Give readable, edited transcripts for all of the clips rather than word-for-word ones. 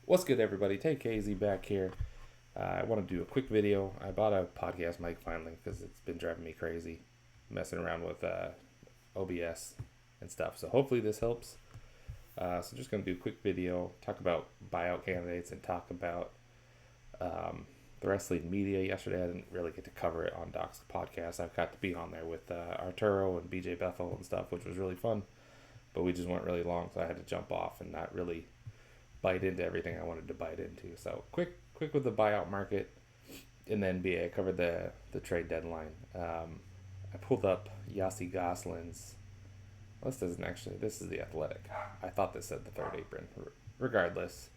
What's good, everybody? Take KZ back here. I want to do a quick video. I bought a podcast mic finally because it's been driving me crazy messing around with OBS and stuff. So hopefully this helps. So just going to do a quick video, talk about buyout candidates and talk about the wrestling media. Yesterday I didn't really get to cover it on Doc's podcast. I've got to be on there with Arturo and BJ Bethel and stuff, which was really fun. But we just went really long, so I had to jump off and not really bite into everything I wanted to bite into. So quick with the buyout market, and then I covered the trade deadline. I pulled up Yossi Goslin's. This doesn't actually. This is the Athletic. I thought this said the Third Apron. Regardless,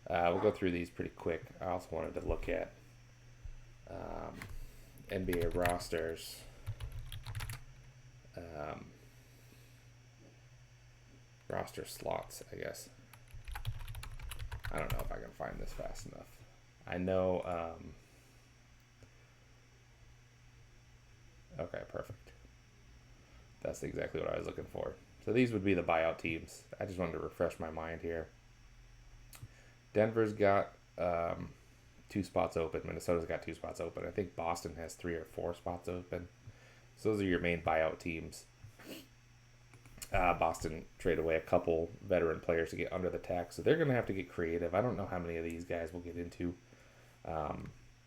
we'll go through these pretty quick. I also wanted to look at NBA rosters. Roster slots, I guess. I don't know if I can find this fast enough. I know. Okay, perfect. That's exactly what I was looking for. So these would be the buyout teams. I just wanted to refresh my mind here. Denver's got 2 spots open. Minnesota's got 2 spots open. I think Boston has 3 or 4 spots open. So those are your main buyout teams. Boston traded away a couple veteran players to get under the tax, so they're going to have to get creative. I don't know how many of these guys we'll get into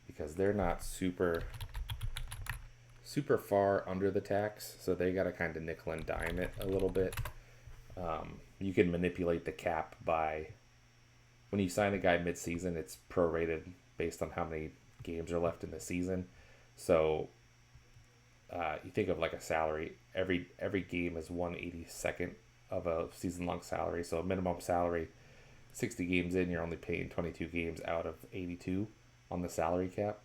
because they're not super far under the tax, so they got to kind of nickel and dime it a little bit. You can manipulate the cap by when you sign a guy mid-season, it's prorated based on how many games are left in the season. So you think of like a salary. Every game is 1/82nd of a season-long salary. So a minimum salary, 60 games in, you're only paying 22 games out of 82 on the salary cap.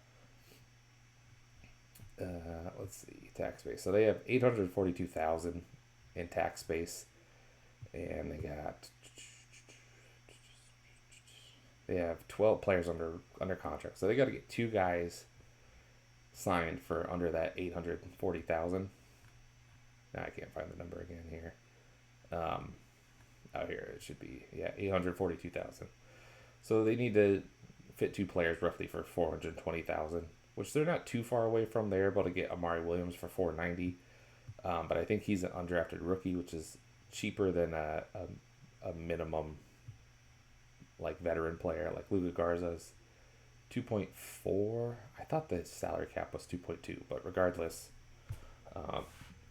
Let's see, tax base. So they have 842,000 in tax base, and they have 12 players under contract. So they got to get 2 guys signed for under that 840,000. Now I can't find the number again here. Out here it should be 842,000. So they need to fit 2 players roughly for 420,000, which they're not too far away from. They're able to get Amari Williams for 490, but I think he's an undrafted rookie, which is cheaper than a minimum like veteran player like Luka Garza's 2.4. I thought the salary cap was 2.2, but regardless,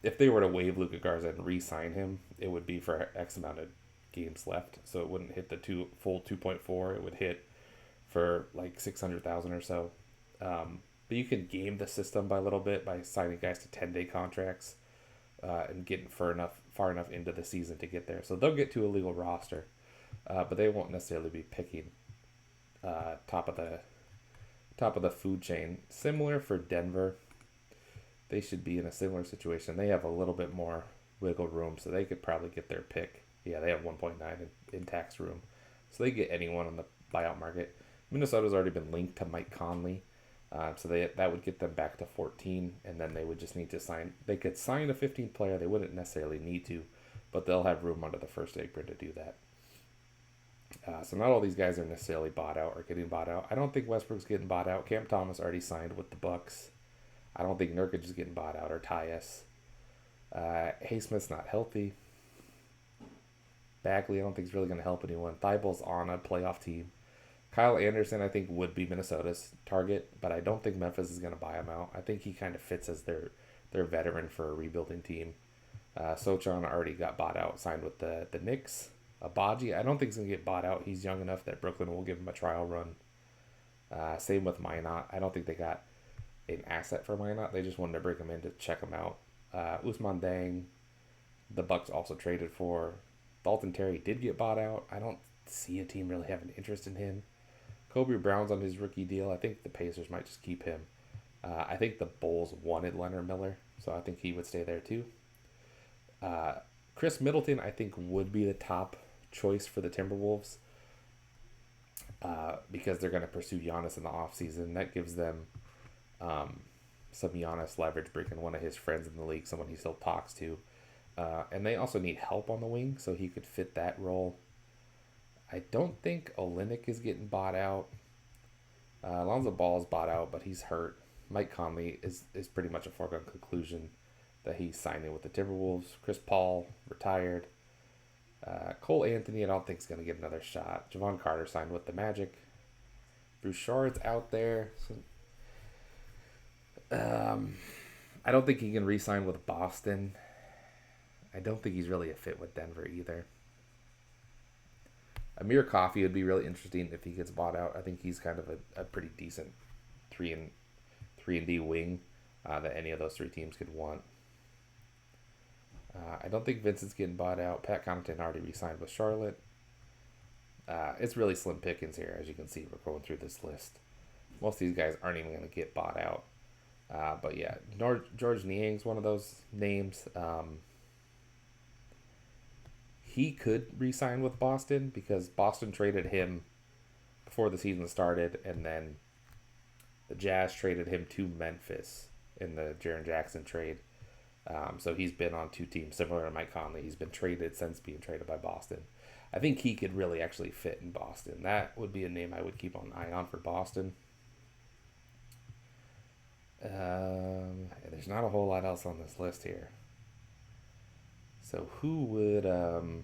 if they were to waive Luka Garza and re-sign him, it would be for X amount of games left, so it wouldn't hit the full 2.4. It would hit for like 600,000 or so. But you can game the system by a little bit by signing guys to 10-day contracts and getting far enough into the season to get there. So they'll get to a legal roster, but they won't necessarily be picking top of the food chain. Similar for Denver. They should be in a similar situation. They have a little bit more wiggle room, so they could probably get their pick. Yeah, they have 1.9 in tax room. So they get anyone on the buyout market. Minnesota's already been linked to Mike Conley. So that would get them back to 14, and then they would just need to sign. They could sign a 15th player. They wouldn't necessarily need to, but they'll have room under the first apron to do that. So not all these guys are necessarily bought out or getting bought out. I don't think Westbrook's getting bought out. Cam Thomas already signed with the Bucks. I don't think Nurkic is getting bought out or Tyus. Haysmith's not healthy. Bagley, I don't think is really going to help anyone. Thibel's on a playoff team. Kyle Anderson, I think, would be Minnesota's target, but I don't think Memphis is going to buy him out. I think he kind of fits as their veteran for a rebuilding team. Sochan already got bought out, signed with the Knicks. Abaji, I don't think he's going to get bought out. He's young enough that Brooklyn will give him a trial run. Same with Minot. I don't think they got an asset for Minot. They just wanted to bring him in to check him out. Usman Dang, the Bucks also traded for. Dalton Terry did get bought out. I don't see a team really having interest in him. Kobe Brown's on his rookie deal. I think the Pacers might just keep him. I think the Bulls wanted Leonard Miller, so I think he would stay there too. Chris Middleton, I think, would be the top choice for the Timberwolves because they're going to pursue Giannis in the offseason. That gives them some Giannis leverage, bringing one of his friends in the league, someone he still talks to. And they also need help on the wing, so he could fit that role. I don't think Olenek is getting bought out. Alonzo Ball is bought out, but he's hurt. Mike Conley is pretty much a foregone conclusion that he's signing with the Timberwolves. Chris Paul retired. Cole Anthony, I don't think is going to get another shot. Javon Carter signed with the Magic. Bouchard's out there. I don't think he can re-sign with Boston. I don't think he's really a fit with Denver either. Amir Coffey would be really interesting if he gets bought out. I think he's kind of a pretty decent 3-and-D wing that any of those three teams could want. I don't think Vincent's getting bought out. Pat Connaughton already re-signed with Charlotte. It's really slim pickings here, as you can see. We're going through this list. Most of these guys aren't even going to get bought out. But yeah, George Niang's one of those names. He could re-sign with Boston because Boston traded him before the season started, and then the Jazz traded him to Memphis in the Jaren Jackson trade. So he's been on two teams similar to Mike Conley. He's been traded since being traded by Boston. I think he could really actually fit in Boston. That would be a name I would keep an eye on for Boston. There's not a whole lot else on this list here. So who would... Oh,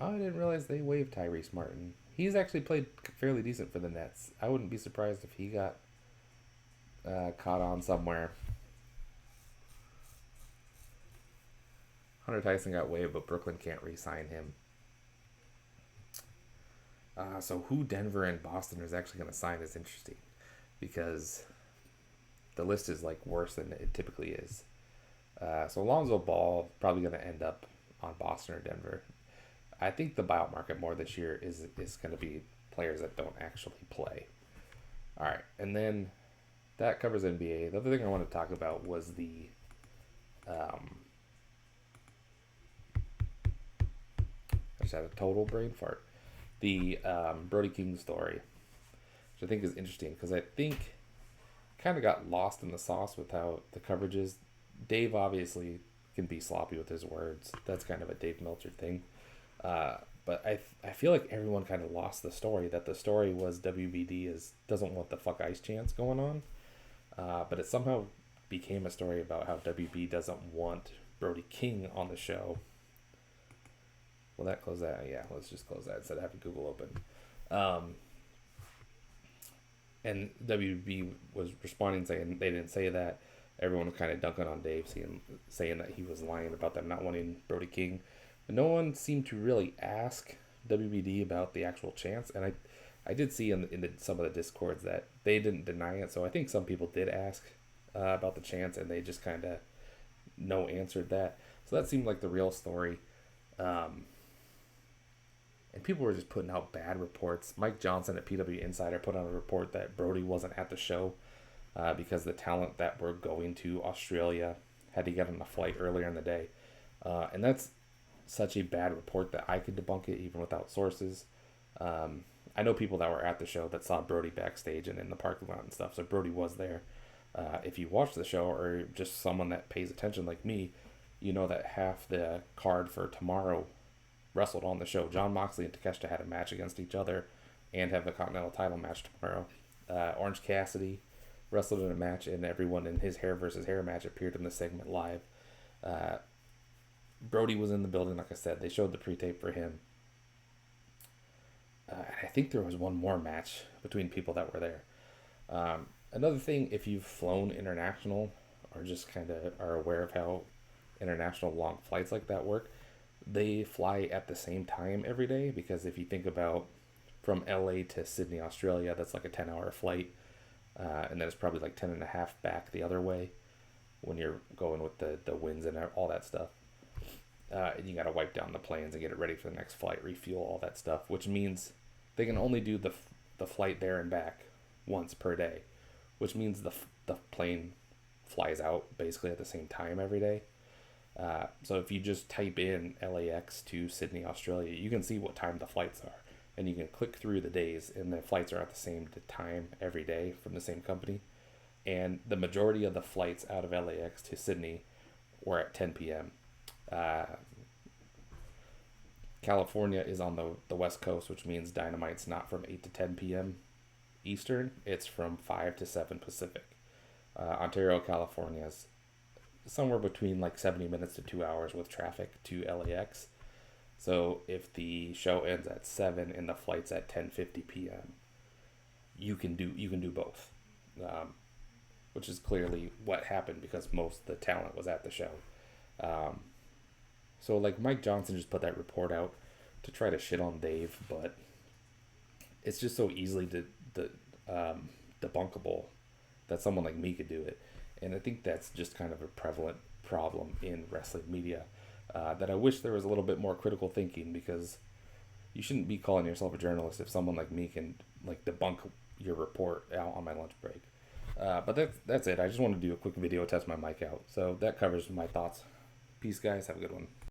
I didn't realize they waived Tyrese Martin. He's actually played fairly decent for the Nets. I wouldn't be surprised if he got caught on somewhere. Hunter Tyson got waived, but Brooklyn can't re-sign him. So who Denver and Boston is actually going to sign is interesting, because the list is like worse than it typically is. So Alonzo Ball probably going to end up on Boston or Denver. I think the buyout market more this year is going to be players that don't actually play. All right, and then that covers NBA. The other thing I want to talk about was the I just had a total brain fart. The Brody King story, which I think is interesting because I think kind of got lost in the sauce with how the coverage is. Dave obviously can be sloppy with his words. That's kind of a Dave Meltzer thing. But I feel like everyone kind of lost the story, that the story was WBD doesn't want the fuck ice chants going on. But it somehow became a story about how WB doesn't want Brody King on the show. Will that close that? Yeah, let's just close that instead of having Google open. And WB was responding saying they didn't say that. Everyone was kind of dunking on Dave, saying that he was lying about them not wanting Brody King. But no one seemed to really ask WBD about the actual chants. And I did see in some of the Discords that they didn't deny it. So I think some people did ask about the chants, and they just kind of no answered that. So that seemed like the real story. And people were just putting out bad reports. Mike Johnson at PW Insider put out a report that Brody wasn't at the show because the talent that were going to Australia had to get on a flight earlier in the day. And that's such a bad report that I could debunk it even without sources. I know people that were at the show that saw Brody backstage and in the parking lot and stuff, so Brody was there. If you watch the show, or just someone that pays attention like me, you know that half the card for tomorrow wrestled on the show. John Moxley and Takeshita had a match against each other and have the Continental title match tomorrow. Orange Cassidy wrestled in a match, and everyone in his hair versus hair match appeared in the segment live. Brody was in the building, like I said. They showed the pre-tape for him. I think there was one more match between people that were there. Another thing, if you've flown international or just kind of are aware of how international long flights like that work, they fly at the same time every day, because if you think about from LA to Sydney, Australia, that's like a 10-hour flight. And then it's probably like 10 and a half back the other way when you're going with the winds and all that stuff. And you got to wipe down the planes and get it ready for the next flight, refuel, all that stuff, which means they can only do the flight there and back once per day, which means the plane flies out basically at the same time every day. So if you just type in LAX to Sydney, Australia, you can see what time the flights are, and you can click through the days, and the flights are at the same time every day from the same company. And the majority of the flights out of LAX to Sydney were at 10 p.m. California is on the West Coast, which means Dynamite's not from 8 to 10 p.m. Eastern. It's from 5 to 7 Pacific. Ontario, California is somewhere between like 70 minutes to 2 hours with traffic to LAX. So if the show ends at 7 and the flight's at 10:50 p.m., you can do both, which is clearly what happened because most of the talent was at the show. Um, so like Mike Johnson just put that report out to try to shit on Dave, but it's just so easily debunkable that someone like me could do it. And I think that's just kind of a prevalent problem in wrestling media, that I wish there was a little bit more critical thinking, because you shouldn't be calling yourself a journalist if someone like me can like debunk your report out on my lunch break. But that's it. I just want to do a quick video, test my mic out. So that covers my thoughts. Peace, guys. Have a good one.